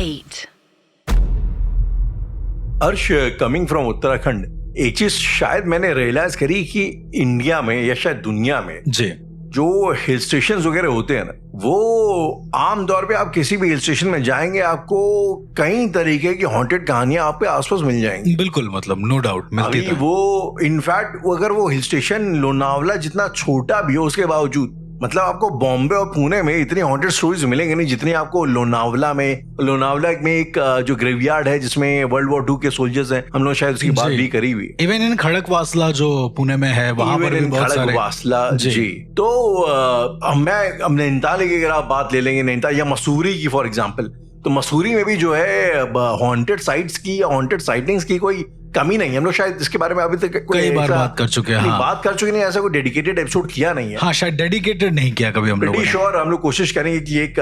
8. अर्श, coming from Uttarakhand, एक चीज शायद मैंने रियलाइज करी कि इंडिया में या शायद दुनिया में जी जो हिल स्टेशन वगैरह होते हैं ना, वो आमतौर पे आप किसी भी हिल स्टेशन में जाएंगे आपको कई तरीके की हॉन्टेड कहानियां आपके आसपास मिल जाएंगी। बिल्कुल, मतलब नो डाउट मिलती अभी है। वो इनफैक्ट अगर वो हिल स्टेशन लोनावला जितना छोटा भी हो उसके बावजूद, मतलब आपको बॉम्बे और पुणे में इतनी हॉन्टेड स्टोरीज मिलेंगे नहीं जितनी आपको लोनावला में एक जो ग्रेवयार्ड है जिसमें वर्ल्ड वॉर 2 के सोल्जर्स हैं, हम लोग शायद उसकी बात भी करी हुई। इवन इन खड़कवासला जो पुणे में है वहां पर भी बहुत सारे खड़कवासला जी। तो अब नैनीताल की अगर आप बात ले लेंगे, नैनीताल या मसूरी की फॉर एग्जाम्पल, तो मसूरी में भी जो है हॉन्टेड साइट्स की या हॉन्टेड साइटिंग्स की कोई कमी नहीं है। हम लोग शायद इसके बारे में अभी तक कई बार बात कर चुके हैं। हाँ। बात कर चुके नहीं, ऐसा कोई डेडिकेटेड एपिसोड किया नहीं है। हाँ, शायद डेडिकेटेड नहीं किया कभी हम लोगों ने। श्योर हम लोग कोशिश करेंगे कि एक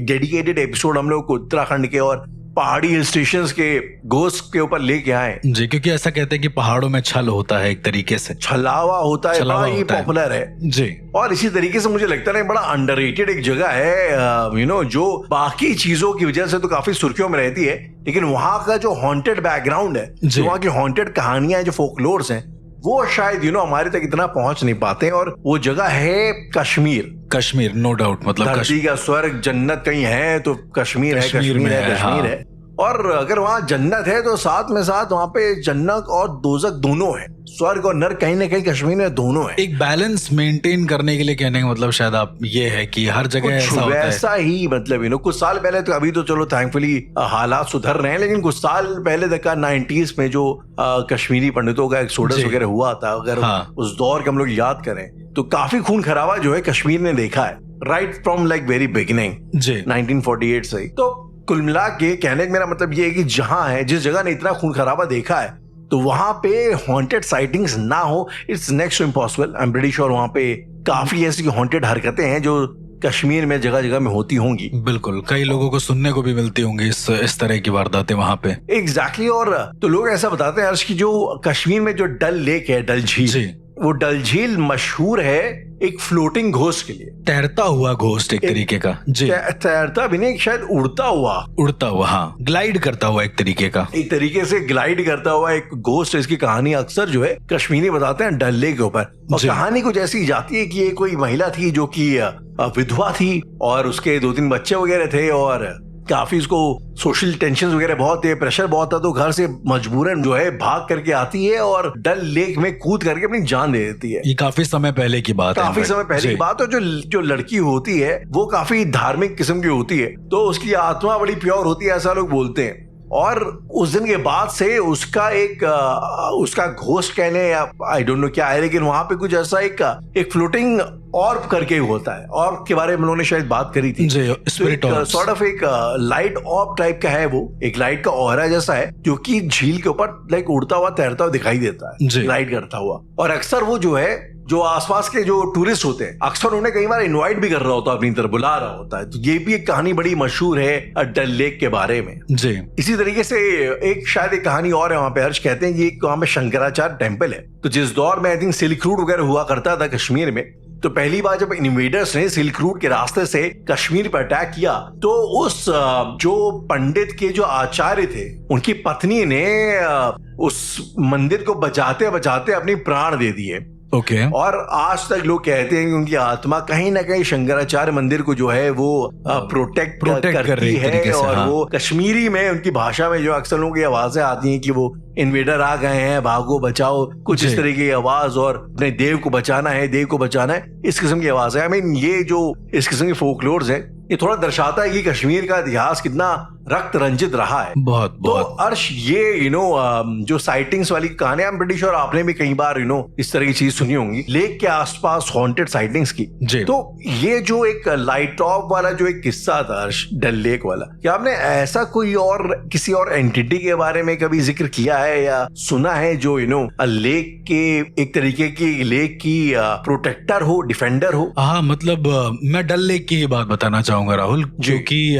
डेडिकेटेड एपिसोड हम लोग उत्तराखंड के और पहाड़ी हिल स्टेशंस के घोस्ट के ऊपर लेके आए जी, क्योंकि ऐसा कहते हैं कि पहाड़ों में छल होता है, एक तरीके से छलावा होता है, बड़ा ही पॉपुलर है जी। और इसी तरीके से मुझे लगता है बड़ा अंडररेटेड एक जगह है, जो बाकी चीजों की वजह से तो काफी सुर्खियों में रहती है, लेकिन वहां का जो हॉन्टेड बैकग्राउंड है, जो वहां की हॉन्टेड कहानियां हैं, जो फोकलोर्स हैं, वो शायद हमारे तक इतना पहुंच नहीं पाते हैं। और वो जगह है कश्मीर, नो डाउट, मतलब धरती का स्वर्ग जन्नत कहीं है तो कश्मीर है। और अगर वहां जन्नत है तो साथ में साथ वहां पे जन्नत और दोजख दोनों है, स्वर्ग और नर्क कहीं ना कहीं कश्मीर में दोनों है। एक बैलेंस मेंटेन करने के लिए कहने का मतलब शायद आप ये है कि हर जगह ऐसा होता है। वैसा ही मतलब कुछ साल पहले तो, अभी तो चलो थैंकफुली हालात सुधर रहे हैं, लेकिन कुछ साल पहले तक का 90s में जो कश्मीरी पंडितों का एक्सोडस वगैरह हुआ था, अगर उस दौर के हम लोग याद करें तो काफी खून खराबा जो है कश्मीर ने देखा है, right from like very beginning 1948 से। तो कुल मिला के कहने का मेरा मतलब ये है कि जहां है, जिस जगह ने इतना खून खराबा देखा है, तो वहां पे हॉन्टेड साइटिंग्स ना हो, it's next to impossible. I am pretty sure वहां पे काफी ऐसी हॉन्टेड हरकतें हैं जो कश्मीर में जगह जगह में होती होंगी। बिल्कुल, कई लोगों को सुनने को भी मिलती होंगी इस तरह की वारदातें वहां पे। एग्जैक्टली। और तो लोग ऐसा बताते हैं हर्ष की जो कश्मीर में जो डल लेक है, डल झील, वो डल झील मशहूर है एक फ्लोटिंग घोस्ट के लिए, तैरता हुआ घोस्ट एक तरीके का जी। तैरता भी नहीं, शायद उड़ता हुआ, हाँ, ग्लाइड करता हुआ एक तरीके से ग्लाइड करता हुआ एक घोस्ट। इसकी कहानी अक्सर जो है कश्मीरी बताते हैं डल लेक के ऊपर, और कहानी कुछ ऐसी जाती है कि ये कोई महिला थी जो कि विधवा थी और उसके 2-3 बच्चे वगैरह थे, और काफी उसको सोशल टेंशन वगैरह बहुत थे, प्रेशर बहुत था, तो घर से मजबूरन जो है भाग करके आती है और डल लेक में कूद करके अपनी जान दे देती है। ये काफी समय पहले की बात है। और जो लड़की होती है वो काफी धार्मिक किस्म की होती है, तो उसकी आत्मा बड़ी प्योर होती है, ऐसा लोग बोलते हैं। और उस दिन के बाद से उसका घोस्ट कहने या आई डोंट नो क्या है, लेकिन वहां पे कुछ ऐसा एक फ्लोटिंग ऑर्ब करके होता है, ऑर्ब के बारे में उन्होंने शायद बात करी थी। सॉर्ट ऑफ एक लाइट ऑर्ब टाइप का है, वो एक लाइट का ऑरा जैसा है जो कि झील के ऊपर लाइक उड़ता हुआ तैरता हुआ दिखाई देता है, ग्लाइड करता हुआ। और अक्सर वो जो है, जो आसपास के जो टूरिस्ट होते हैं, अक्सर उन्हें कई बार इनवाइट भी कर रहा होता है, अपनी तरफ बुला रहा होता है। तो ये भी एक कहानी बड़ी मशहूर है डल लेक के बारे में जी। इसी तरीके से शायद एक कहानी और है वहां पे, हर्ष कहते हैं कि वहां पे शंकराचार्य टेम्पल है। तो जिस दौर में आई थिंक सिल्क रूट वगैरह हुआ करता था कश्मीर में, तो पहली बार जब इन्वेडर्स ने सिल्क रूट के रास्ते से कश्मीर पर अटैक किया, तो उस जो पंडित के जो आचार्य थे, उनकी पत्नी ने उस मंदिर को बचाते बचाते अपनी प्राण दे दिए। और आज तक लोग कहते हैं कि उनकी आत्मा कहीं ना कहीं शंकराचार्य मंदिर को जो है वो प्रोटेक्ट करती है। और वो कश्मीरी में, उनकी भाषा में जो अक्सर लोगों की आवाजें आती हैं कि वो इन्वेडर आ गए हैं, भागो बचाओ, कुछ इस तरीके की आवाज, और अपने देव को बचाना है, इस किस्म की आवाज है। ये जो इस किस्म के फोकलोर्स है, ये थोड़ा दर्शाता है कि कश्मीर का इतिहास कितना रक्त रंजित रहा है। बहुत। तो अर्श, ये जो साइटिंग्स वाली कहानी, आई एम प्रीटी श्योर आपने भी कई बार इस तरह की चीज सुनी होंगी, लेक के आसपास हॉन्टेड साइटिंग्स की। तो ये जो एक लाइट ऑफ वाला जो एक किस्सा था अर्श, डल लेक वाला, क्या आपने ऐसा कोई और किसी और एंटिटी के बारे में कभी जिक्र किया है या सुना है जो लेक के एक तरीके की लेक की प्रोटेक्टर हो, डिफेंडर हो? हाँ, मतलब मैं डल लेक की बात बताना चाहूंगा राहुल, जो कि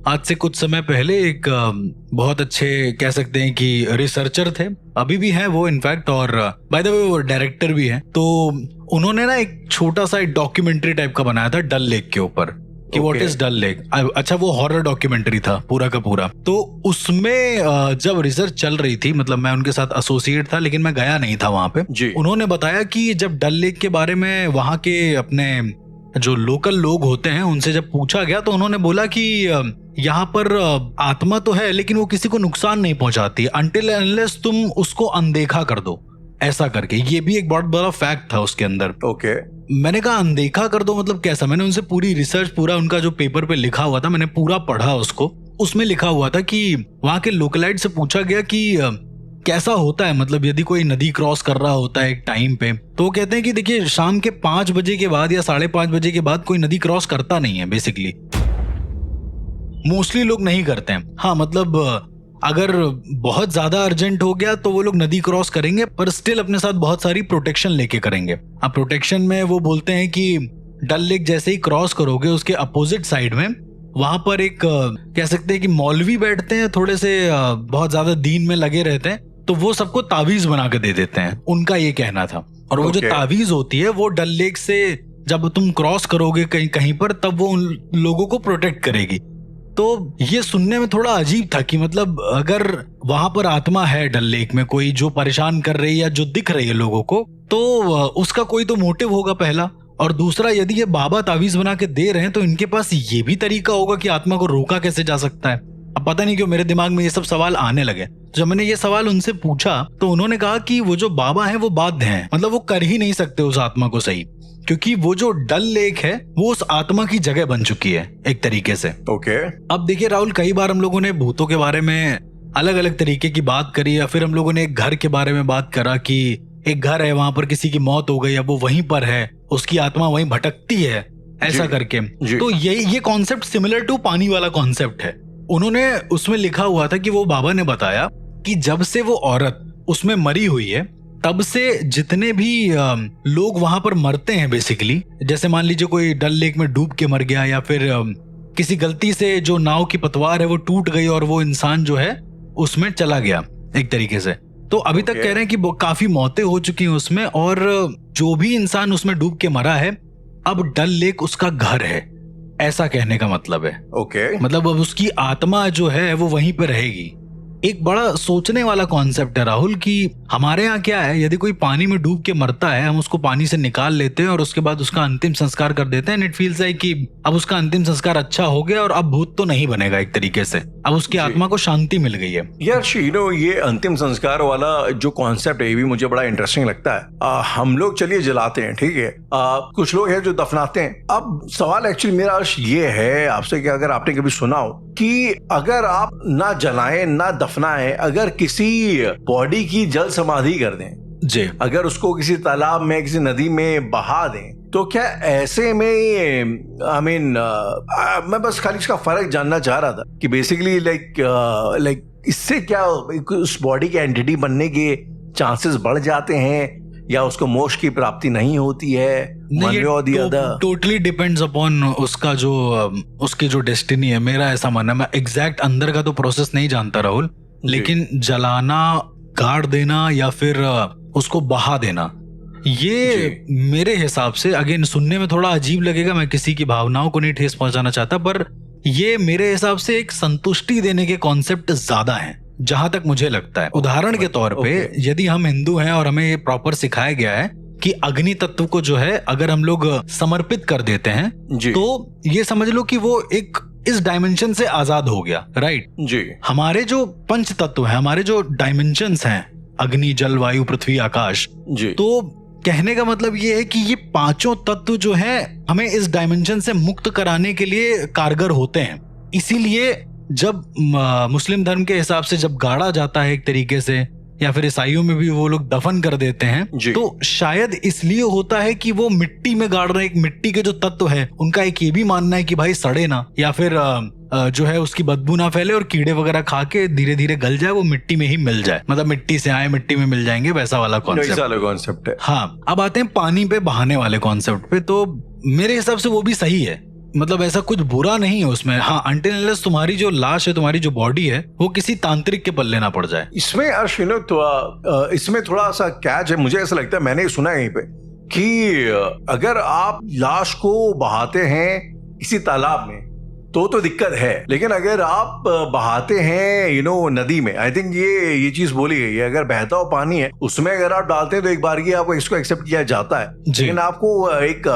आज से कुछ समय पहले एक बहुत अच्छे कह सकते हैं कि रिसर्चर थे, अभी भी हैं वो इनफैक्ट, और बाय द वे वो डायरेक्टर भी हैं। तो उन्होंने ना एक छोटा सा डॉक्यूमेंट्री टाइप का बनाया था डल लेक के ऊपर। कि व्हाट इज डल लेक। अच्छा, वो हॉरर डॉक्यूमेंट्री था पूरा का पूरा। तो उसमें जब रिसर्च चल रही थी, मतलब मैं उनके साथ एसोसिएट था लेकिन मैं गया नहीं था वहां पे जी। उन्होंने बताया कि जब डल लेक के बारे में वहां के अपने जो लोकल लोग होते हैं उनसे जब पूछा गया तो उन्होंने बोला कि यहाँ पर आत्मा तो है लेकिन वो किसी को नुकसान नहीं पहुंचाती अनटिल अनलेस तुम उसको अनदेखा कर दो, ऐसा करके। ये भी एक बहुत बड़ा फैक्ट था उसके अंदर। ओके। मैंने कहा अनदेखा कर दो मतलब कैसा? मैंने उनसे पूरी रिसर्च, पूरा उनका जो पेपर पे लिखा हुआ था मैंने पूरा पढ़ा उसको। उसमें लिखा हुआ था कि वहां के लोकलाइट से पूछा गया कि कैसा होता है, मतलब यदि कोई नदी क्रॉस कर रहा होता है एक टाइम पे, तो वो कहते हैं कि देखिए शाम के 5 बजे के बाद या 5:30 बजे के बाद कोई नदी क्रॉस करता नहीं है। बेसिकली मोस्टली लोग नहीं करते हैं। हाँ, मतलब अगर बहुत ज्यादा अर्जेंट हो गया तो वो लोग नदी क्रॉस करेंगे, पर स्टिल अपने साथ बहुत सारी प्रोटेक्शन लेके करेंगे। अब प्रोटेक्शन में वो बोलते हैं कि डल लेक जैसे ही क्रॉस करोगे उसके अपोजिट साइड में वहां पर एक कह सकते हैं कि मौलवी बैठते हैं, थोड़े से बहुत ज्यादा दीन में लगे रहते हैं, तो वो सबको तावीज बना के दे देते हैं, उनका ये कहना था। और वो जो तावीज होती है वो डल लेक से जब तुम क्रॉस करोगे कहीं कहीं पर, तब वो उन लोगों को प्रोटेक्ट करेगी। तो ये सुनने में थोड़ा अजीब था कि मतलब अगर वहां पर आत्मा है डल लेक में कोई जो परेशान कर रही है या जो दिख रही है लोगों को, तो उसका कोई तो मोटिव होगा पहला, और दूसरा यदि ये बाबा तावीज बना के दे रहे हैं तो इनके पास ये भी तरीका होगा कि आत्मा को रोका कैसे जा सकता है। अब पता नहीं क्यों मेरे दिमाग में ये सब सवाल आने लगे। जब मैंने ये सवाल उनसे पूछा तो उन्होंने कहा कि वो जो बाबा हैं वो बाध्य हैं, मतलब वो कर ही नहीं सकते उस आत्मा को सही, क्योंकि वो जो डल लेक है वो उस आत्मा की जगह बन चुकी है एक तरीके से। ओके। अब देखिए राहुल, कई बार हम लोगों ने भूतों के बारे में अलग अलग तरीके की बात करी, या फिर हम लोगों ने एक घर के बारे में बात करा कि एक घर है, वहां पर किसी की मौत हो गई, अब वो वहीं पर है, उसकी आत्मा वहीं भटकती है, ऐसा करके। तो ये कॉन्सेप्ट सिमिलर टू पानी वाला कॉन्सेप्ट है। उन्होंने उसमें लिखा हुआ था कि वो बाबा ने बताया कि जब से वो औरत उसमें मरी हुई है तब से जितने भी लोग वहां पर मरते हैं बेसिकली, जैसे मान लीजिए कोई डल लेक में डूब के मर गया, या फिर किसी गलती से जो नाव की पतवार है वो टूट गई और वो इंसान जो है उसमें चला गया एक तरीके से, तो अभी तक कह रहे हैं कि काफी मौतें हो चुकी हैं उसमें, और जो भी इंसान उसमें डूब के मरा है अब डल लेक उसका घर है, ऐसा कहने का मतलब है। ओके। मतलब अब उसकी आत्मा जो है वो वहीं पे रहेगी। एक बड़ा सोचने वाला कॉन्सेप्ट है राहुल कि हमारे यहाँ क्या है, यदि कोई पानी में डूब के मरता है हम उसको पानी से निकाल लेते हैं और उसके बाद उसका अंतिम संस्कार कर देते हैं। इट फील्स लाइक कि अब उसका अंतिम संस्कार अच्छा हो गया और अब भूत तो नहीं बनेगा एक तरीके से, अब उसकी आत्मा को शांति मिल गई है। यार ये अंतिम संस्कार वाला जो कॉन्सेप्ट है ये भी मुझे बड़ा इंटरेस्टिंग लगता है। हम लोग चलिए जलाते हैं, ठीक है, कुछ लोग हैं जो दफनाते हैं। अब सवाल एक्चुअली मेरा ये है आपसे कि अगर आपने कभी सुना हो कि अगर आप ना जलाएं ना दफनाएं, अगर किसी बॉडी की जल समाधि कर दें जी, अगर उसको किसी तालाब में किसी नदी में बहा दें, तो क्या ऐसे में मैं बस खाली इसका फर्क जानना चाह रहा था कि बेसिकली लाइक इससे क्या उस बॉडी के एंटिटी बनने के चांसेस बढ़ जाते हैं या उसको मोक्ष की प्राप्ति नहीं होती है? टोटली डिपेंड्स अपॉन उसका जो उसकी जो डेस्टिनी है। मेरा ऐसा मानना है, मैं एग्जैक्ट अंदर का तो प्रोसेस नहीं जानता राहुल, लेकिन जलाना, गाड़ देना या फिर उसको बहा देना, ये मेरे हिसाब से, अगेन सुनने में थोड़ा अजीब लगेगा, मैं किसी की भावनाओं को नहीं ठेस पहुंचाना चाहता, पर ये मेरे हिसाब से एक संतुष्टि देने के कॉन्सेप्ट ज्यादा हैं जहां तक मुझे लगता है। उदाहरण के तौर पे यदि हम हिंदू हैं और हमें ये प्रॉपर सिखाया गया है कि अग्नि तत्व को जो है अगर हम लोग समर्पित कर देते हैं तो ये समझ लो कि वो एक इस डायमेंशन से आजाद हो गया, राइट जी। हमारे जो पंच तत्व हैं, हमारे जो डायमेंशंस हैं, अग्नि, जल, वायु, पृथ्वी, आकाश जी, तो कहने का मतलब ये है कि ये पांचों तत्व जो हैं हमें इस डायमेंशन से मुक्त कराने के लिए कारगर होते हैं। इसीलिए जब मुस्लिम धर्म के हिसाब से जब गाड़ा जाता है एक तरीके से, या फिर ईसाइयों में भी वो लोग दफन कर देते हैं, तो शायद इसलिए होता है कि वो मिट्टी में गाड़ रहे हैं। एक मिट्टी के जो तत्व है उनका एक ये भी मानना है कि भाई सड़े ना, या फिर जो है उसकी बदबू ना फैले और कीड़े वगैरह खा के धीरे धीरे गल जाए, वो मिट्टी में ही मिल जाए, मतलब मिट्टी से आए मिट्टी में मिल जाएंगे, वैसा वाला कॉन्सेप्ट है। हाँ, अब आते हैं पानी पे बहाने वाले कॉन्सेप्ट पे, तो मेरे हिसाब से वो भी सही है, मतलब ऐसा कुछ बुरा नहीं है उसमें। हाँ, अनटिल अनलेस तुम्हारी जो लाश है, तुम्हारी जो बॉडी है, वो किसी तांत्रिक के पल्ले ना पड़ जाए। इसमें इसमें थोड़ा सा कैच है, मुझे ऐसा लगता है, मैंने सुना है यहीं पे कि अगर आप लाश को बहाते हैं किसी तालाब में तो दिक्कत है, लेकिन अगर आप बहाते हैं नदी में, आई थिंक ये चीज बोली गई है, अगर बहता हुआ पानी है उसमें अगर आप डालते हैं तो एक बार की आपको इसको एक्सेप्ट किया जाता है, लेकिन आपको एक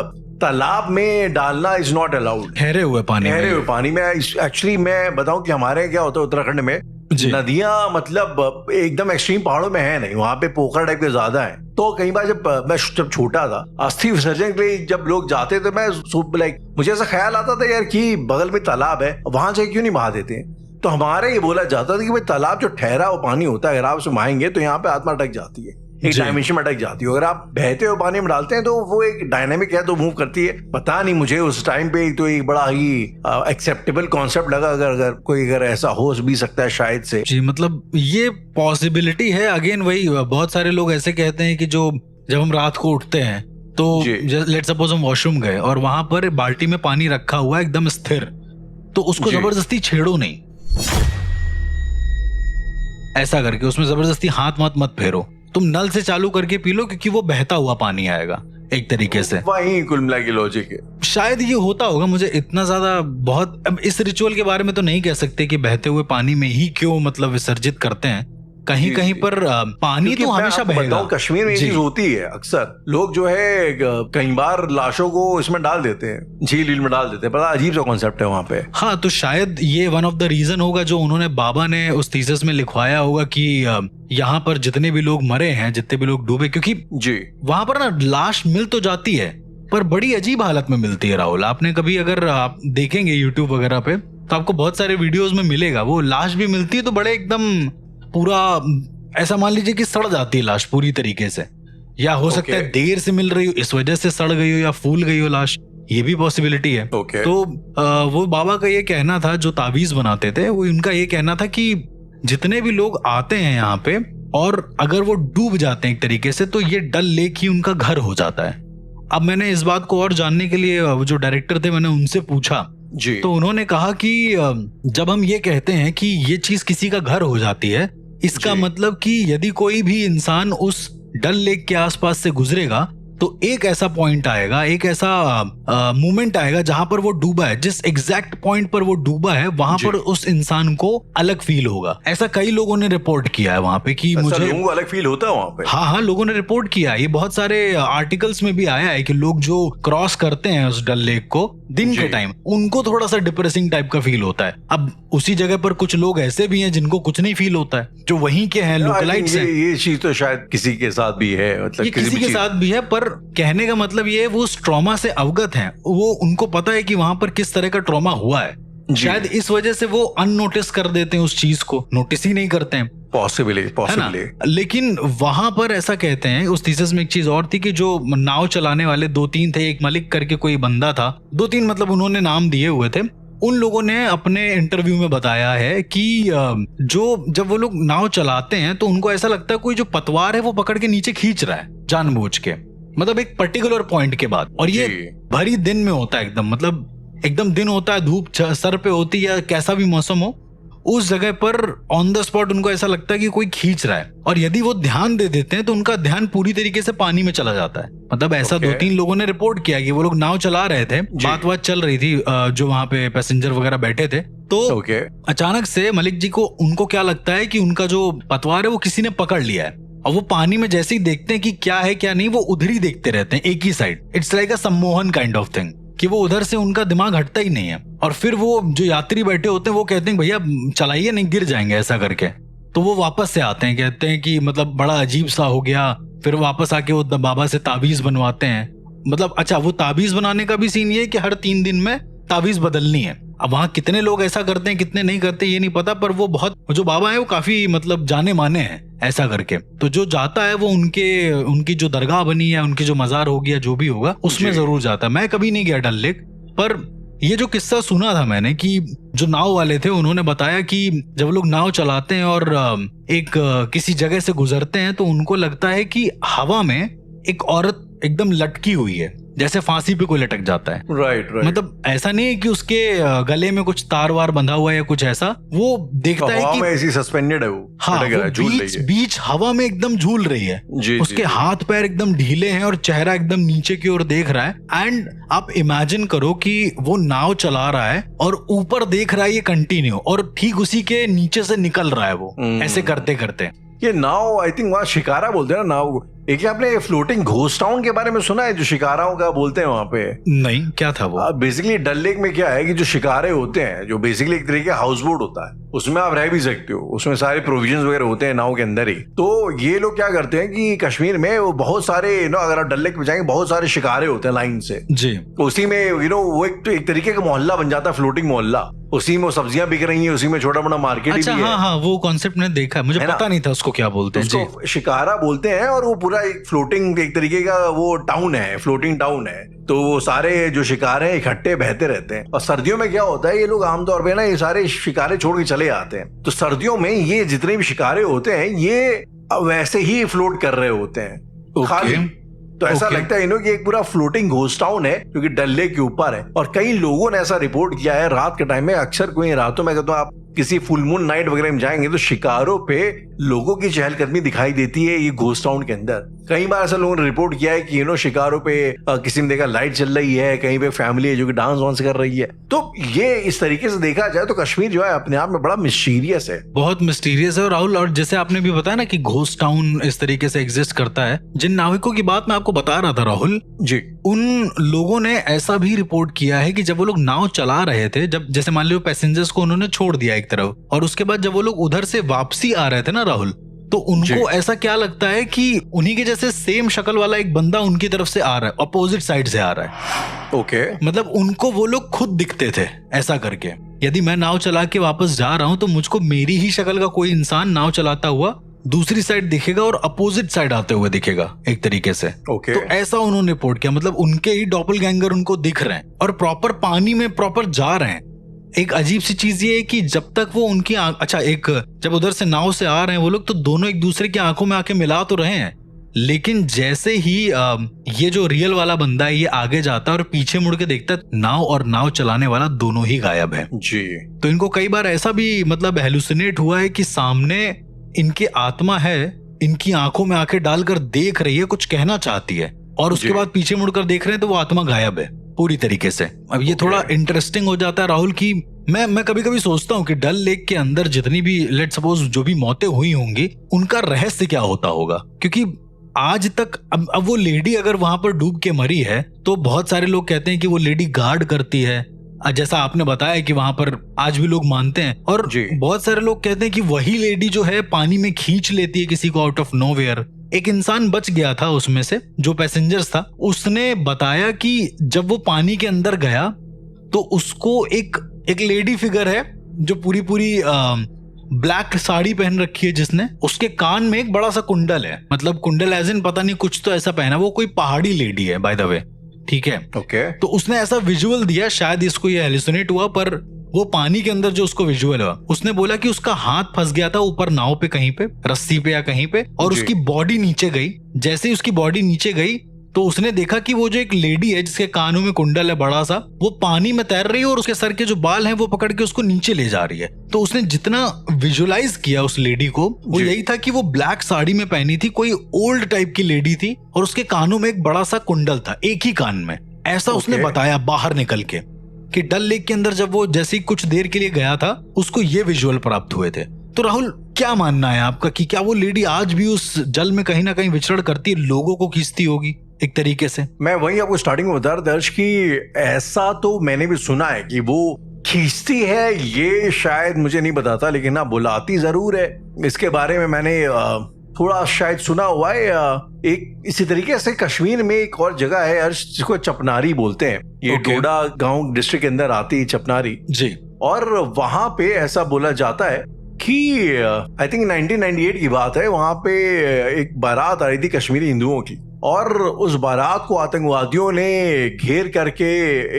तालाब में डालना इज नॉट अलाउड। ठहरे हुए पानी में एक्चुअली मैं बताऊं कि हमारे यहाँ क्या होता है उत्तराखंड में, नदियां मतलब एकदम एक्सट्रीम पहाड़ों में है नहीं, वहां पे पोखर टाइप के ज्यादा है। तो कई बार जब मैं छोटा था, अस्थि विसर्जन के लिए जब लोग जाते थे, मैं मुझे ऐसा ख्याल आता था यार कि बगल में तालाब है, वहां जाके क्यों नहीं बहा देते। तो हमारे ये बोला जाता था कि भाई तालाब जो ठहरा हुआ पानी होता है, अगर आप उसमें बहाएंगे तो यहाँ पे आत्मा अटक जाती है, एक डायमेंशन में अटक जाती है। अगर आप बहते हुए पानी में डालते हैं तो वो एक डायनेमिक है तो मूव करती है। पता नहीं, मुझे उस टाइम पे तो एक बड़ा ही एक्सेप्टेबल कॉन्सेप्ट लगा, अगर कोई ऐसा हो भी सकता है शायद से। जी, मतलब ये पॉसिबिलिटी है। अगेन वही, बहुत सारे लोग ऐसे कहते हैं कि जब हम रात को उठते हैं तो लेट सपोज हम वॉशरूम गए और वहां पर बाल्टी में पानी रखा हुआ है एकदम स्थिर, तो उसको जबरदस्ती छेड़ो नहीं, ऐसा करके उसमें जबरदस्ती हाथ मत फेरो, तुम नल से चालू करके पी लो, क्योंकि वो बहता हुआ पानी आएगा एक तरीके से। वही कुल मिला के लॉजिक है। शायद ये होता होगा, मुझे इतना ज्यादा बहुत अब इस रिचुअल के बारे में तो नहीं कह सकते कि बहते हुए पानी में ही क्यों मतलब विसर्जित करते हैं। कहीं कहीं पर पानी तो हमेशा बहेगा। कश्मीर में ये चीज होती है अक्सर, लोग जो है कई बार लाशों को इसमें डाल देते हैं, झील में डाल देते हैं, बड़ा अजीब सा कॉन्सेप्ट है वहां पे। हाँ, तो शायद ये वन ऑफ द रीजन होगा जो उन्होंने बाबा ने उस थीसिस में लिखवाया होगा कि यहाँ पर जितने भी लोग मरे हैं, जितने भी लोग डूबे, क्योंकि वहां पर ना लाश मिल तो जाती है पर बड़ी अजीब हालत में मिलती है। राहुल, आपने कभी अगर आप देखेंगे यूट्यूब वगैरह पे तो आपको बहुत सारे वीडियोज में मिलेगा, वो लाश भी मिलती है तो बड़े एकदम पूरा ऐसा मान लीजिए कि सड़ जाती है लाश पूरी तरीके से, या हो सकता है देर से मिल रही हो इस वजह से सड़ गई हो या फूल गई हो लाश, ये भी पॉसिबिलिटी है। तो वो बाबा का ये कहना था, जो तावीज बनाते थे, वो उनका ये कहना था कि जितने भी लोग आते हैं यहाँ पे और अगर वो डूब जाते हैं एक तरीके से, तो ये डल लेक ही उनका घर हो जाता है। अब मैंने इस बात को और जानने के लिए जो डायरेक्टर थे मैंने उनसे पूछा तो उन्होंने कहा कि जब हम ये कहते हैं कि ये चीज किसी का घर हो जाती है, इसका मतलब कि यदि कोई भी इंसान उस डल लेक के आसपास से गुजरेगा तो एक ऐसा पॉइंट आएगा, एक ऐसा मोमेंट आएगा जहां पर वो डूबा है, जिस एग्जैक्ट पॉइंट पर वो डूबा है वहां पर उस इंसान को अलग फील होगा। ऐसा कई लोगों ने रिपोर्ट किया है वहां पे कि मुझे लोगों को अलग फील होता है वहां पे। हाँ, लोगों ने रिपोर्ट किया है, ये बहुत सारे आर्टिकल्स में भी आया है कि लोग जो क्रॉस करते हैं उस डल लेक को दिन के टाइम, उनको थोड़ा सा डिप्रेसिंग टाइप का फील होता है। अब उसी जगह पर कुछ लोग ऐसे भी हैं जिनको कुछ नहीं फील होता है, जो वहीं के हैं, लोकलाइट्स हैं। ये चीज तो शायद किसी के साथ भी है, मतलब किसी के साथ भी है, पर कहने का मतलब ये है वो उस ट्रॉमा से अवगत हैं, वो उनको पता है कि वहां पर किस तरह का ट्रॉमा हुआ है, शायद इस वजह से वो अननोटिस कर देते हैं, उस चीज को नोटिस ही नहीं करते हैं। पॉसिबली लेकिन वहां पर ऐसा कहते हैं, उस थीसिस में एक चीज और थी कि जो नाव चलाने वाले 2-3 थे, एक मलिक करके कोई बंदा था, 2-3 मतलब उन्होंने नाम दिए हुए थे, उन लोगों ने अपने इंटरव्यू में बताया है कि जब वो लोग नाव चलाते हैं तो उनको ऐसा लगता है कोई जो पतवार है वो पकड़ के नीचे खींच रहा है जानबूझ के, मतलब एक पर्टिकुलर पॉइंट के बाद। और ये भरी दिन में होता है एकदम, मतलब एकदम दिन होता है, धूप सर पे होती है, कैसा भी मौसम हो, उस जगह पर ऑन द स्पॉट उनको ऐसा लगता है कि कोई खींच रहा है, और यदि वो ध्यान दे देते हैं तो उनका ध्यान पूरी तरीके से पानी में चला जाता है। मतलब ऐसा 2-3 लोगों ने रिपोर्ट किया कि वो लोग नाव चला रहे थे, बात चल रही थी, जो वहां पे पैसेंजर वगैरह बैठे थे, तो अचानक से मलिक जी को उनको क्या लगता है कि उनका जो पतवार है वो किसी ने पकड़ लिया है, और वो पानी में जैसे ही देखते हैं कि क्या है क्या नहीं, वो उधर ही देखते रहते हैं, एक ही साइड। इट्स लाइक अ सम्मोहन काइंड ऑफ थिंग, कि वो उधर से उनका दिमाग हटता ही नहीं है। और फिर वो जो यात्री बैठे होते हैं वो कहते हैं भैया चलाइए, नहीं गिर जाएंगे, ऐसा करके। तो वो वापस से आते हैं, कहते हैं कि मतलब बड़ा अजीब सा हो गया। फिर वापस आके वो बाबा से ताबीज बनवाते हैं। मतलब अच्छा, वो ताबीज बनाने का भी सीन ये है कि हर 3 दिन में ताबीज बदलनी है। अब वहां कितने लोग ऐसा करते हैं, कितने नहीं करते, ये नहीं पता, पर वो जो बाबा है वो काफी मतलब जाने माने हैं ऐसा करके। तो जो जाता है वो उनकी जो दरगाह बनी है, उनकी जो मजार होगी या जो भी होगा, उसमें जरूर जाता है। मैं कभी नहीं गया डल लेक, पर ये जो किस्सा सुना था मैंने कि जो नाव वाले थे उन्होंने बताया कि जब लोग नाव चलाते हैं और एक किसी जगह से गुजरते हैं तो उनको लगता है कि हवा में एक औरत एकदम लटकी हुई है, जैसे फांसी पे कोई लटक जाता है। Right right. मतलब ऐसा नहीं है कि उसके गले में कुछ तार वार बंधा हुआ है या कुछ ऐसा, वो देखता है कि ऐसी सस्पेंडेड है वो, हाँ, वो बीच हवा में एकदम झूल रही है। उसके हाथ पैर एकदम ढीले हैं और चेहरा एकदम नीचे की ओर देख रहा है। एंड आप इमेजिन करो कि वो नाव चला रहा है और ऊपर देख रहा है ये कंटिन्यू, और ठीक उसी के नीचे से निकल रहा है वो ऐसे करते करते। ये नाव आई थिंक वहाँ शिकारा बोलते हैं ना नाव को। एक आपने फ्लोटिंग घोस्ट टाउन के बारे में सुना है, जो शिकाराओं का बोलते हैं वहाँ पे? नहीं, क्या था वो? बेसिकली डल लेक में क्या है कि जो शिकारे होते हैं, जो बेसिकली एक तरीके का हाउस बोट होता है, उसमें आप रह भी सकते हो, उसमें सारे प्रोविजंस वगैरह होते हैं नाव के अंदर ही। तो ये लोग क्या करते हैं कि कश्मीर में वो बहुत सारे अगर आप डल लेक में जाएंगे बहुत सारे शिकारे होते हैं लाइन से जी। उसी में वो एक तरीके का मोहल्ला बन जाता है, फ्लोटिंग मोहल्ला। उसी में सब्जियां बिक रही हैं, उसी में छोटा मोटा मार्केट भी है। हाँ, वो कॉन्सेप्ट मैंने देखा, मुझे पता नहीं था उसको क्या बोलते हैं। उसको शिकारा बोलते हैं, और वो पूरा एक फ्लोटिंग एक तरीके का वो टाउन है, फ्लोटिंग टाउन है। तो वो सारे जो शिकार हैं इकट्ठे बहते रहते हैं। और सर्दियों में क्या होता है, ये लोग आमतौर पे ना ये सारे शिकारे छोड़ के चले आते हैं। तो सर्दियों में ये जितने भी शिकारे होते हैं ये वैसे ही फ्लोट कर रहे होते हैं खाली। तो ऐसा लगता है इन्हों कि एक पूरा फ्लोटिंग घोस्ट टाउन है जो कि डल लेक के ऊपर है। और कई लोगों ने ऐसा रिपोर्ट किया है रात के टाइम में, अक्सर कोई रातों में तो आप किसी फुल मून नाइट वगैरह में जाएंगे तो शिकारों पे लोगों की चहलकदमी दिखाई देती है ये घोस्ट टाउन के अंदर। कई बार ऐसा लोगों ने रिपोर्ट किया है कि शिकारों पे किसी ने देखा लाइट चल रही है, कहीं पे फैमिली है जो कि डांस वांस कर रही है। तो ये इस तरीके से देखा जाए तो कश्मीर जो है अपने आप में बड़ा मिस्टीरियस है, बहुत मिस्टीरियस है राहुल। और जैसे आपने भी बताया ना कि घोस्ट टाउन इस तरीके से एग्जिस्ट करता है, जिन नाविकों की बात मैं आपको बता रहा था राहुल जी, उन लोगों ने ऐसा भी रिपोर्ट किया है कि जब वो लोग नाव चला रहे थे, जब जैसे मान लो पैसेंजर्स को उन्होंने छोड़ दिया एक तरफ, और उसके बाद जब वो लोग उधर से वापसी आ रहे थे ना राहुल, तो उनको ऐसा क्या लगता है कि उन्हीं के जैसे सेम शक्ल वाला एक बंदा उनकी तरफ से आ रहा है, अपोजिट साइड से आ रहा है। ओके। मतलब उनको वो लोग खुद दिखते थे ऐसा करके। यदि मैं नाव चला के वापस जा रहा हूं तो मुझको मेरी ही शक्ल का कोई इंसान नाव चलाता हुआ दूसरी साइड दिखेगा और अपोजिट साइड आते हुए दिखेगा एक तरीके से। ओके। तो ऐसा उन्होंने रिपोर्ट किया, मतलब उनके ही डॉपलगैंगर उनको दिख रहे हैं और प्रॉपर पानी में प्रॉपर जा रहे हैं। एक अजीब सी चीज ये है कि जब तक वो उनकी जब उधर से नाव से आ रहे हैं वो लोग, तो दोनों एक दूसरे की आंखों में आके मिला तो रहे हैं, लेकिन जैसे ही ये जो रियल वाला बंदा है ये आगे जाता है और पीछे मुड़ के देखता है, नाव और नाव चलाने वाला दोनों ही गायब है जी। तो इनको कई बार ऐसा भी मतलब हेलुसिनेट हुआ है कि सामने इनकी आत्मा है, इनकी आंखों में आंखें डालकर देख रही है, कुछ कहना चाहती है, और उसके बाद पीछे मुड़कर देख रहे हैं तो वो आत्मा गायब है पूरी तरीके से। अब ये थोड़ा इंटरेस्टिंग हो जाता है राहुल कि मैं कभी कभी सोचता हूँ कि डल लेक के अंदर जितनी भी लेट्स सपोज जो भी मौतें हुई होंगी उनका रहस्य क्या होता होगा, क्योंकि आज तक अब वो लेडी अगर वहां पर डूब के मरी है तो बहुत सारे लोग कहते हैं कि वो लेडी गार्ड करती है, जैसा आपने बताया कि वहां पर आज भी लोग मानते हैं, और बहुत सारे लोग कहते हैं कि वही लेडी जो है पानी में खींच लेती है किसी को आउट ऑफ नोवेयर। एक इंसान बच गया था उसमें से जो पैसेंजर्स था, उसने बताया कि जब वो पानी के अंदर गया तो उसको एक लेडी फिगर है जो पूरी ब्लैक साड़ी पहन रखी है जिसने, उसके कान में एक बड़ा सा कुंडल है, मतलब कुंडल एज इन पता नहीं कुछ तो ऐसा पहना, वो कोई पहाड़ी लेडी है बाय द वे, ठीक है। ओके। तो उसने ऐसा विजुअल दिया, शायद इसको ये हेलुसिनेट हुआ, पर वो पानी के अंदर जो उसको विजुअल हुआ, उसने बोला कि उसका हाथ फंस गया था ऊपर नाव पे कहीं पे, रस्सी पे या कहीं पे, और उसकी बॉडी नीचे गई। जैसे ही उसकी बॉडी नीचे गई तो उसने देखा कि वो जो एक लेडी है जिसके कानों में कुंडल है बड़ा सा, वो पानी में तैर रही है और उसके सर के जो बाल हैं वो पकड़ के उसको नीचे ले जा रही है। तो उसने जितना विजुअलाइज किया उस लेडी को वो यही था कि वो ब्लैक साड़ी में पहनी थी, कोई ओल्ड टाइप की लेडी थी, और उसके कानों में एक बड़ा सा कुंडल था, एक ही कान में। ऐसा उसने बताया बाहर निकल के कि डल लेक के अंदर जब वो जैसे ही कुछ देर के लिए गया था उसको ये विजुअल प्राप्त हुए थे। तो राहुल क्या मानना है आपका कि क्या वो लेडी आज भी उस जल में कहीं ना कहीं विचरण करती है, लोगों को खींचती होगी एक तरीके से? मैं वही आपको स्टार्टिंग में बता रहा दर्श कि ऐसा तो मैंने भी सुना है कि वो खींचती है, ये शायद मुझे नहीं बताता, लेकिन ना बुलाती जरूर है। इसके बारे में मैंने थोड़ा शायद सुना हुआ है। एक इसी तरीके से कश्मीर में एक और जगह है अर्श जिसको चपनारी बोलते हैं, ये डोडा गांव डिस्ट्रिक्ट के अंदर आती है चपनारी जी। और वहां पे ऐसा बोला जाता है कि आई थिंक 1998 की बात है, वहां पे एक बारात आ रही थी कश्मीरी हिंदुओं की, और उस बारात को आतंकवादियों ने घेर करके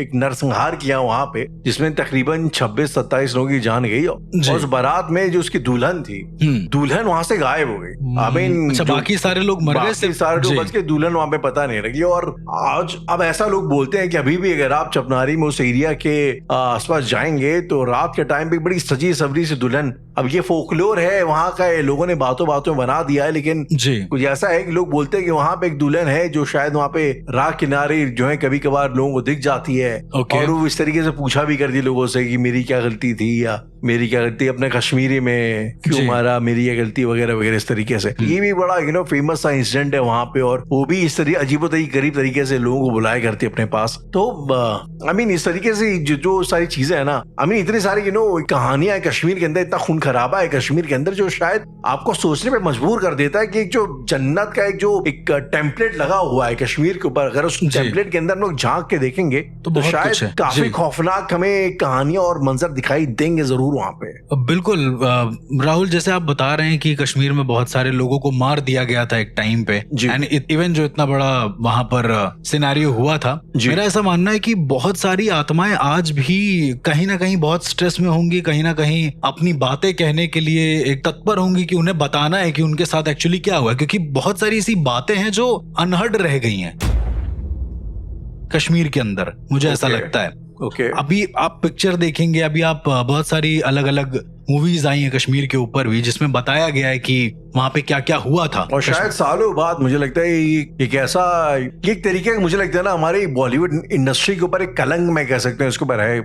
एक नरसंहार किया वहां पे, जिसमें तकरीबन 26-27 लोगों की जान गई। और उस बारात में जो उसकी दुल्हन थी, दुल्हन वहां से गायब हो गई। आई मीन बाकी सारे लोग मर गए, बाकी सारे लोग बच के, दुल्हन वहां पे पता नहीं लगी। और आज अब ऐसा लोग बोलते हैं कि अभी भी अगर आप चपनारी में उस एरिया के आसपास जाएंगे तो रात के टाइम पे बड़ी सजी सवरी सी दुल्हन, अब ये फोकलोर है वहां का, लोगों ने बातों बातों में बना दिया है, लेकिन कुछ ऐसा है कि लोग बोलते हैं कि वहां पे एक दुल्हन है जो शायद वहां पे राह किनारे जो है कभी कभार लोगों को दिख जाती है। और वो इस तरीके से पूछा भी करती लोगों से कि मेरी क्या गलती थी, या मेरी क्या गलती, अपने कश्मीरी में क्यों मारा, मेरी क्या गलती वगैरह वगैरह इस तरीके से। ये भी बड़ा फेमस सा इंसिडेंट है वहां पे। और वो भी इस तरीके अजीबोगरीब गरीब तरीके से लोगों को बुलाया करती है अपने पास। तो आई मीन इस तरीके से जो सारी चीजें है ना, आई मीन इतनी सारी कहानियां है कश्मीर के अंदर, इतना खून खराबा है कश्मीर के अंदर, जो शायद आपको सोचने पे मजबूर कर देता है कि एक जो जन्नत का एक टेम्पलेट लगा हुआ है कश्मीर के ऊपर, अगर उस टेम्पलेट के अंदर हम लोग झांक के देखेंगे तो शायद काफी खौफनाक हमें कहानियां और मंजर दिखाई देंगे जरूर वहां पे। बिल्कुल राहुल, जैसे आप बता रहे हैं कि कश्मीर में बहुत सारे लोगों को मार दिया गया था एक टाइम पे, एंड इवन जो इतना बड़ा वहां पर सिनेरियो हुआ था, मेरा ऐसा मानना है कि बहुत सारी आत्माएं आज भी कहीं ना कहीं बहुत स्ट्रेस में होंगी, कहीं ना कहीं अपनी बातें कहने के लिए एक तत्पर होंगी कि उन्हें बताना है कि उनके साथ एक्चुअली क्या हुआ, क्योंकि बहुत सारी ऐसी बातें हैं जो अनहर्ड रह गई हैं कश्मीर के अंदर, मुझे ऐसा लगता है। अभी आप पिक्चर देखेंगे, अभी आप बहुत सारी अलग अलग मूवीज आई हैं कश्मीर के ऊपर भी, जिसमें बताया गया है कि वहां पे क्या क्या हुआ था। और शायद सालों बाद मुझे लगता है एक ऐसा एक तरीके का, मुझे लगता है ना, हमारी बॉलीवुड इंडस्ट्री के ऊपर एक कलंक में कह सकते हैं उसके ऊपर है।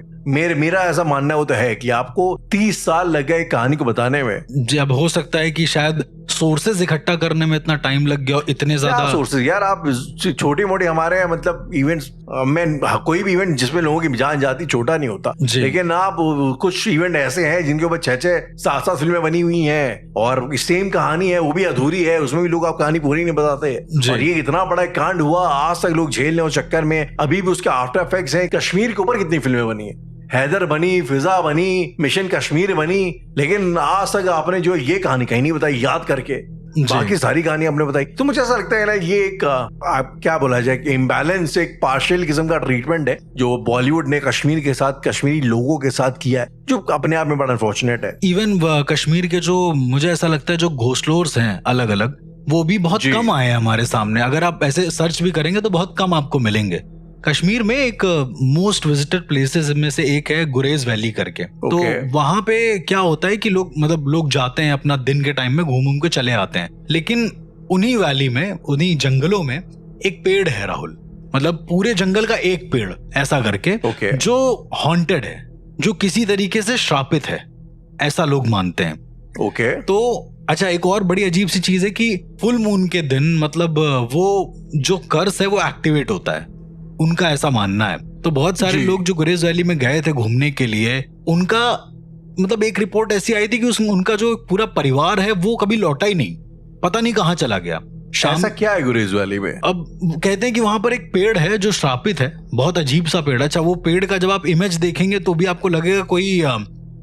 मेरा ऐसा मानना वो तो है कि आपको 30 साल लग गए कहानी को बताने में। जी, अब हो सकता है कि शायद सोर्सेज इकट्ठा करने में इतना टाइम लग गया, इतने ज्यादा सोर्सेज। यार आप छोटी मोटी हमारे मतलब इवेंट्स में, कोई भी इवेंट जिसमें लोगों की जान जाती छोटा नहीं होता, लेकिन आप कुछ इवेंट ऐसे हैं जिनके ऊपर 6-7 फिल्में बनी हुई हैं और सेम कहानी है, वो भी अधूरी है, उसमें भी लोग आप कहानी पूरी नहीं बताते। और ये इतना बड़ा कांड हुआ, आज तक लोग झेल रहे चक्कर में, अभी भी उसके आफ्टर इफेक्ट्स हैं। कश्मीर के ऊपर कितनी फिल्में बनी है, हैदर बनी, फिजा बनी, मिशन कश्मीर बनी, लेकिन आज तक आपने जो ये कहानी कहीं नहीं बताई याद करके, बाकी सारी कहानी आपने बताई। तो मुझे ऐसा लगता है ना, ये एक क्या बोला जाए, इम्बैलेंस, एक पार्शियल किस्म का ट्रीटमेंट है जो बॉलीवुड ने कश्मीर के साथ, कश्मीरी लोगों के साथ किया है, जो अपने आप में बड़ा अनफॉर्चुनेट है। इवन कश्मीर के जो, मुझे ऐसा लगता है, जो घोस्टलोर्स हैं अलग अलग, वो भी बहुत कम आए हैं हमारे सामने। अगर आप ऐसे सर्च भी करेंगे तो बहुत कम आपको मिलेंगे। कश्मीर में एक मोस्ट विजिटेड प्लेसेस में से एक है गुरेज वैली करके। तो वहां पे क्या होता है कि लोग जाते हैं, अपना दिन के टाइम में घूम के चले आते हैं, लेकिन उन्हीं वैली में, उन्हीं जंगलों में एक पेड़ है राहुल, मतलब पूरे जंगल का एक पेड़ ऐसा करके, जो हॉन्टेड है, जो किसी तरीके से श्रापित है, ऐसा लोग मानते हैं। तो अच्छा, एक और बड़ी अजीब सी चीज है कि फुल मून के दिन मतलब वो जो कर्स है वो एक्टिवेट होता है, उनका ऐसा मानना है। तो बहुत सारे लोग जो गुरेज वैली में गए थे घूमने के लिए, उनका मतलब एक रिपोर्ट ऐसी आई थी कि उनका जो पूरा परिवार है वो कभी लौटा ही नहीं, पता नहीं कहाँ चला गया। ऐसा क्या है गुरेज वैली में? अब कहते हैं कि वहां पर एक पेड़ है जो श्रापित है, बहुत अजीब सा पेड़ है। अच्छा, वो पेड़ का जब आप इमेज देखेंगे तो भी आपको लगेगा कोई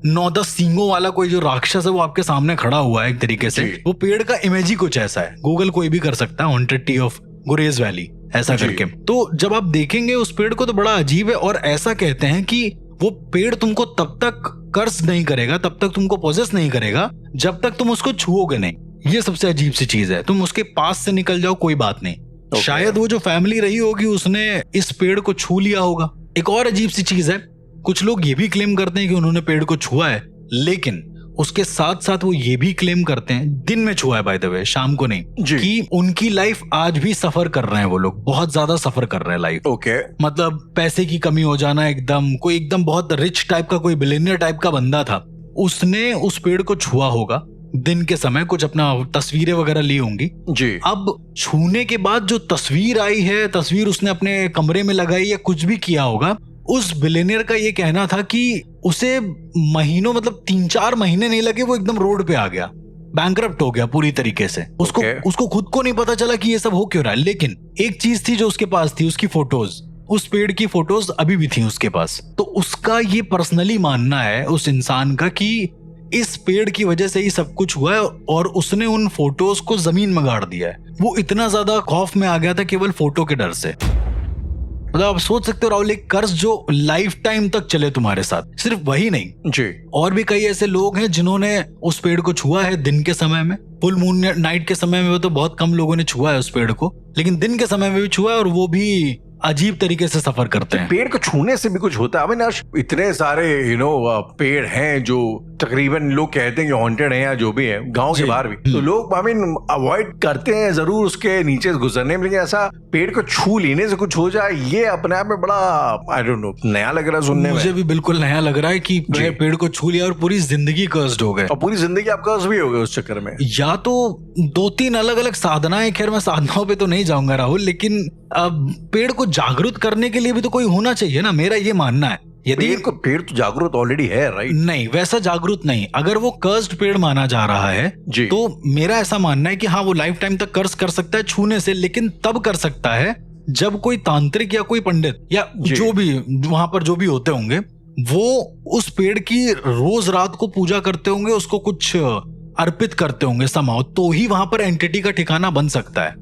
9-10 सींगों वाला कोई जो राक्षस है वो आपके सामने खड़ा हुआ है एक तरीके से। वो पेड़ का इमेज ही कुछ ऐसा है, गूगल कोई भी कर सकता है, haunted tree of Gurez valley ऐसा करके। तो जब आप देखेंगे उस पेड़ को तो बड़ा अजीब है, और ऐसा कहते हैं कि वो पेड़ तुमको तब तक कर्स नहीं करेगा, तब तक तुमको पोजेस नहीं करेगा, जब तक तुम उसको छुओगे नहीं। ये सबसे अजीब सी चीज है। तुम उसके पास से निकल जाओ कोई बात नहीं। शायद वो जो फैमिली रही होगी उसने इस पेड़ को छू लिया होगा। एक और अजीब सी चीज है, कुछ लोग ये भी क्लेम करते हैं कि उन्होंने पेड़ को छुआ है, लेकिन उसके साथ साथ वो ये भी क्लेम करते हैं, दिन में छुआ है बाय द वे, शाम को नहीं, कि उनकी लाइफ आज भी सफर कर रहे हैं वो लोग, बहुत ज्यादा सफर कर रहे हैं लाइफ। मतलब पैसे की कमी हो जाना, कोई एकदम बहुत रिच टाइप का, कोई बिलियनियर टाइप का बंदा था, उसने उस पेड़ को छुआ होगा दिन के समय, कुछ अपना तस्वीरें वगैरह ली होंगी जी। अब छूने के बाद जो तस्वीर आई है, तस्वीर उसने अपने कमरे में लगाई या कुछ भी किया होगा, उस बिलियनियर का ये कहना था कि उसे महीनों, मतलब 3-4 महीने नहीं लगे, वो एकदम रोड पे आ गया, बैंकरप्ट हो गया पूरी तरीके से। उसको खुद को नहीं पता चला कि ये सब हो क्यों रहा है। लेकिन एक चीज थी जो उसके पास थी, उसकी फोटोज, उस पेड़ की फोटोज अभी भी थी उसके पास। तो उसका ये पर्सनली मानना है उस इंसान का कि इस पेड़ की वजह से ही सब कुछ हुआ है, और उसने उन फोटोज को जमीन में गाड़ दिया है। वो इतना ज्यादा खौफ में आ गया था केवल फोटो के डर से। मतलब आप सोच सकते हो राहुल, एक कर्ज जो लाइफ टाइम तक चले तुम्हारे साथ। सिर्फ वही नहीं जी, और भी कई ऐसे लोग हैं जिन्होंने उस पेड़ को छुआ है दिन के समय में। फुल मून नाइट के समय में तो बहुत कम लोगों ने छुआ है उस पेड़ को, लेकिन दिन के समय में भी छुआ है, और वो भी अजीब तरीके से सफर करते हैं। पेड़ को छूने से भी कुछ होता है। इतने सारे पेड़ हैं जो तकरीबन लोग कहते हैं कि हॉन्टेड हैं या जो भी है, गांव के बाहर भी, तो लोग अवॉइड करते हैं जरूर उसके नीचे से गुजरने में, लेकिन ऐसा पेड़ को छू लेने से कुछ हो जाए, ये अपने आप में बड़ा आई डोंट नो नया लग रहा है सुनने में। मुझे भी बिल्कुल नया लग रहा है कि पेड़ को छू लिया और पूरी जिंदगी कर्स्ड हो गए, और पूरी जिंदगी आप कर्स भी हो गए उस चक्कर में। या तो 2-3 अलग अलग साधनाएं, खैर मैं साधनाओं पे तो नहीं जाऊंगा राहुल, लेकिन अब पेड़ को जागरूक करने के लिए भी तो कोई होना चाहिए ना, मेरा ये मानना है। यदि पेड़ तो जागरूक ऑलरेडी है, राइट? नहीं, वैसा जागरूक नहीं। अगर वो कर्स्ड पेड़ माना जा रहा है जी, तो मेरा ऐसा मानना है कि हाँ, वो लाइफ टाइम तक कर्स कर सकता है छूने से, लेकिन तब कर सकता है जब कोई तांत्रिक या कोई पंडित या जो भी वहां पर जो भी होते होंगे, वो उस पेड़ की रोज रात को पूजा करते होंगे, उसको कुछ अर्पित करते होंगे समाओ, तो ही वहां पर एंटिटी का ठिकाना बन सकता है।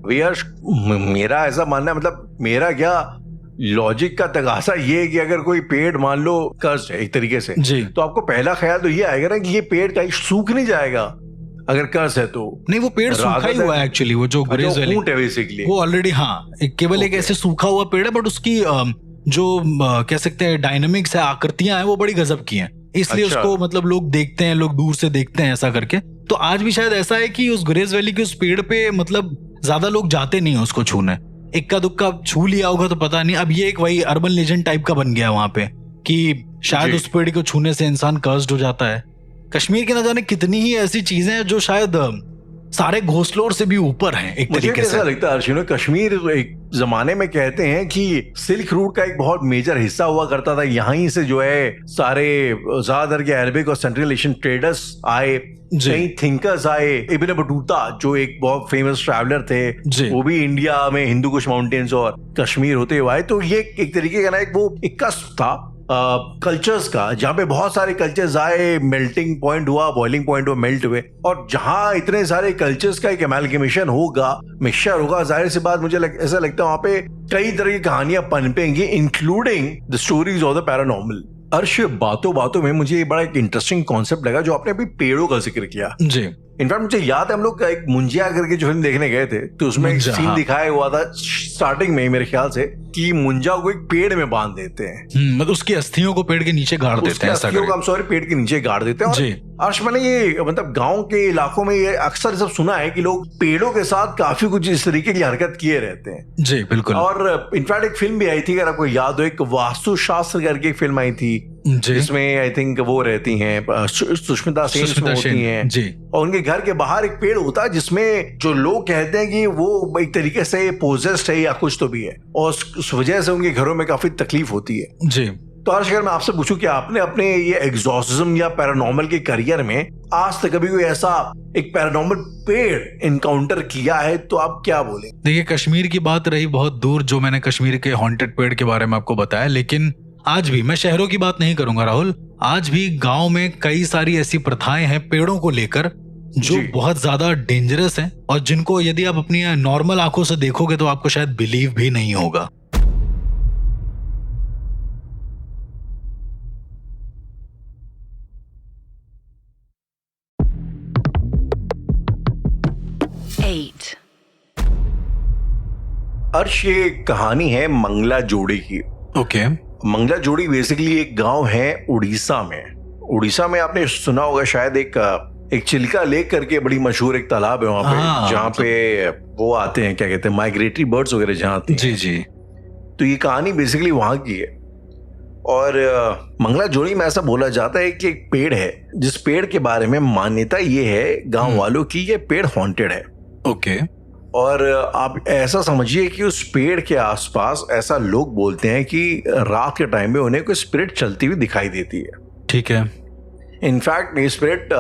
मेरा ऐसा मानना है, मतलब मेरा क्या लॉजिक का तकाजा ये है कि अगर कोई पेड़ मान लो कर्ज है एक तरीके से जी, तो आपको पहला ख्याल तो ये आएगा ना कि ये पेड़ कहीं सूख नहीं जाएगा अगर कर्ज है तो। नहीं, वो पेड़ सूखा ही हुआ है एक्चुअली, वो जो गुरेज वैली है बेसिकली, वो ऑलरेडी केवल एक ऐसे सूखा हुआ पेड़ है, बट उसकी जो कह सकते हैं डायनामिक्स है, आकृतियां हैं, वो बड़ी गजब की हैं, इसलिए उसको मतलब लोग देखते हैं, लोग दूर से देखते हैं ऐसा करके। तो आज भी शायद ऐसा है कि उस गुरेज वैली के उस पेड़ पे मतलब ज्यादा लोग जाते नहीं है उसको छूने, इक्का दुक्का छू लिया होगा तो पता नहीं। अब ये एक वही अर्बन लेजेंड टाइप का बन गया वहां पे कि शायद उस पेड़ को छूने से इंसान कर्स्ड हो जाता है। कश्मीर के न जाने कितनी ही ऐसी चीजें हैं जो शायद सारे घोंसलों से भी ऊपर हैं एक तरीके से। मुझे लगता है अर्जुन, कश्मीर एक जमाने में कहते हैं कि सिल्क रूट का एक बहुत मेजर हिस्सा हुआ करता था। यहीं से जो है सारे ज्यादातर के अरबिक और सेंट्रल एशियन ट्रेडर्स आए, कई थिंकर्स आए। इब्न बटूता जो एक बहुत फेमस ट्रैवलर थे, वो भी इंडिया में हिंदू कुश माउंटेन्स और कश्मीर होते हुए आए। तो ये एक तरीके का ना एक कस्ब था कल्चर्स का, जहाँ पे बहुत सारे कल्चर्स आए, मेल्टिंग पॉइंट हुआ, बॉइलिंग पॉइंट हुआ, मेल्ट हुए, और जहाँ इतने सारे कल्चर्स का एक एमालगमेशन होगा, मिक्सचर होगा, जाहिर सी बात मुझे ऐसा लगता है वहाँ पे कई तरह की कहानियां पनपेंगी, including the stories of the paranormal. Arsh, बातों बातों में मुझे बड़ा एक इंटरेस्टिंग कॉन्सेप्ट लगा जो आपने अभी पेड़ों का जिक्र किया जी। इनफैक्ट मुझे याद है हम लोग एक मुंजिया करके जो फिल्म देखने गए थे, तो उसमें एक सीन दिखाया हुआ था स्टार्टिंग में मेरे ख्याल से कि मुंजा को एक पेड़ में बांध देते हैं, मतलब उसकी अस्थियों को पेड़ के नीचे गाड़ देते हैं, पेड़ के नीचे गाड़ देते हैं। और मैंने ये मतलब गांव के इलाकों में ये अक्सर सब सुना है कि लोग पेड़ों के साथ काफी कुछ इस तरीके की हरकत किए रहते हैं। जी बिल्कुल। और इनफैक्ट एक फिल्म भी आई थी, अगर आपको याद हो, एक वास्तुशास्त्र करके एक फिल्म आई थी जिसमें आई थिंक वो रहती हैं सुष्मिता सेन होती हैं जी, और उनके घर के बाहर एक पेड़ होता है जिसमें जो लोग कहते हैं कि वो एक तरीके से पोजेस्ड है या कुछ तो भी है, और उस वजह से उनके घरों में काफी तकलीफ होती है जी। तो आज अगर मैं आपसे पूछूं कि आपने अपने ये एग्जॉर्सिज्म या पैरानॉर्मल के करियर में आज तक कभी कोई ऐसा एक पैरानॉर्मल पेड़ इनकाउंटर किया है, तो आप क्या बोले? देखिए, कश्मीर की बात रही बहुत दूर, जो मैंने कश्मीर के हॉन्टेड पेड़ के बारे में आपको बताया, लेकिन आज भी मैं शहरों की बात नहीं करूंगा राहुल, आज भी गांव में कई सारी ऐसी प्रथाएं हैं पेड़ों को लेकर जो बहुत ज्यादा डेंजरस हैं, और जिनको यदि आप अपनी नॉर्मल आंखों से देखोगे तो आपको शायद बिलीव भी नहीं होगा। अर्श, ये कहानी है मंगला जोड़ी की। ओके। मंगला जोड़ी बेसिकली एक गांव है उड़ीसा में। उड़ीसा में आपने सुना होगा शायद एक चिल्का लेक करके बड़ी मशहूर एक तालाब है वहां पे, जहाँ पे वो आते हैं, क्या कहते हैं, माइग्रेटरी बर्ड्स वगैरह जहाँ आते हैं। जी जी। तो ये कहानी बेसिकली वहां की है। और मंगला जोड़ी में ऐसा बोला जाता है कि एक पेड़ है जिस पेड़ के बारे में मान्यता ये है गांव वालों की, ये पेड़ हॉन्टेड है। ओके। और आप ऐसा समझिए कि उस पेड़ के आसपास ऐसा लोग बोलते हैं कि रात के टाइम में उन्हें कोई स्पिरिट चलती हुई दिखाई देती है। ठीक है। इनफैक्ट ये स्पिरिट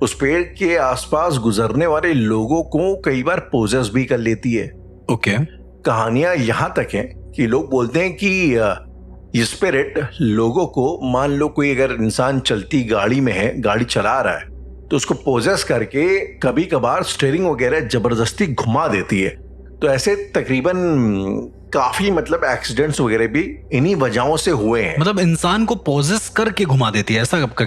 उस पेड़ के आसपास गुजरने वाले लोगों को कई बार पोजेस भी कर लेती है। ओके। कहानियां यहां तक हैं कि लोग बोलते हैं कि ये स्पिरिट लोगों को, मान लो कोई अगर इंसान चलती गाड़ी में है, गाड़ी चला रहा है, तो उसको पोजेस करके कभी कभार स्टीयरिंग वगैरह जबरदस्ती घुमा देती है। तो ऐसे तकरीबन काफी मतलब एक्सीडेंट्स वगैरह भी इन्हीं वजहों से हुए हैं। मतलब इंसान को पोजेस करके घुमा देती है, ऐसा आपका